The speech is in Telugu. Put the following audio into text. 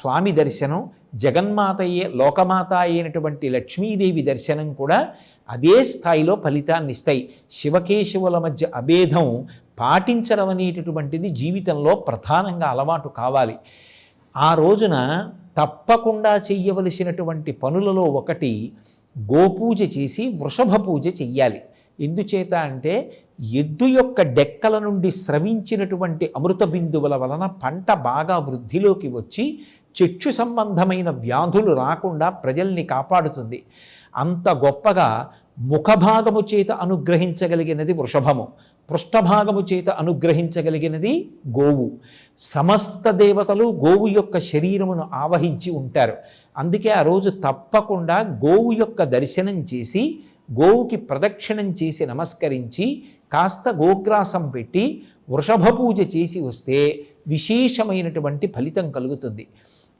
స్వామి దర్శనం, జగన్మాతయే లోకమాత అయినటువంటి లక్ష్మీదేవి దర్శనం కూడా అదే స్థాయిలో ఫలితాన్ని ఇస్తాయి. శివకేశవుల మధ్య అభేదం పాటించడం అనేటటువంటిది జీవితంలో ప్రధానంగా అలవాటు కావాలి. ఆ రోజున తప్పకుండా చెయ్యవలసినటువంటి పనులలో ఒకటి గోపూజ చేసి వృషభ పూజ చెయ్యాలి. ఎందుచేత అంటే ఎద్దు యొక్క డెక్కల నుండి స్రవించినటువంటి అమృత బిందువుల వలన పంట బాగా వృద్ధిలోకి వచ్చి చక్షు సంబంధమైన వ్యాధులు రాకుండా ప్రజల్ని కాపాడుతుంది. అంత గొప్పగా ముఖభాగము చేత అనుగ్రహించగలిగినది వృషభము, పృష్ఠభాగము చేత అనుగ్రహించగలిగినది గోవు. సమస్త దేవతలు గోవు యొక్క శరీరమును ఆవహించి ఉంటారు. అందుకే ఆ రోజు తప్పకుండా గోవు యొక్క దర్శనం చేసి గోవుకి ప్రదక్షిణం చేసి నమస్కరించి కాస్త గోగ్రాసం పెట్టి వృషభ పూజ చేసి వస్తే విశేషమైనటువంటి ఫలితం కలుగుతుంది.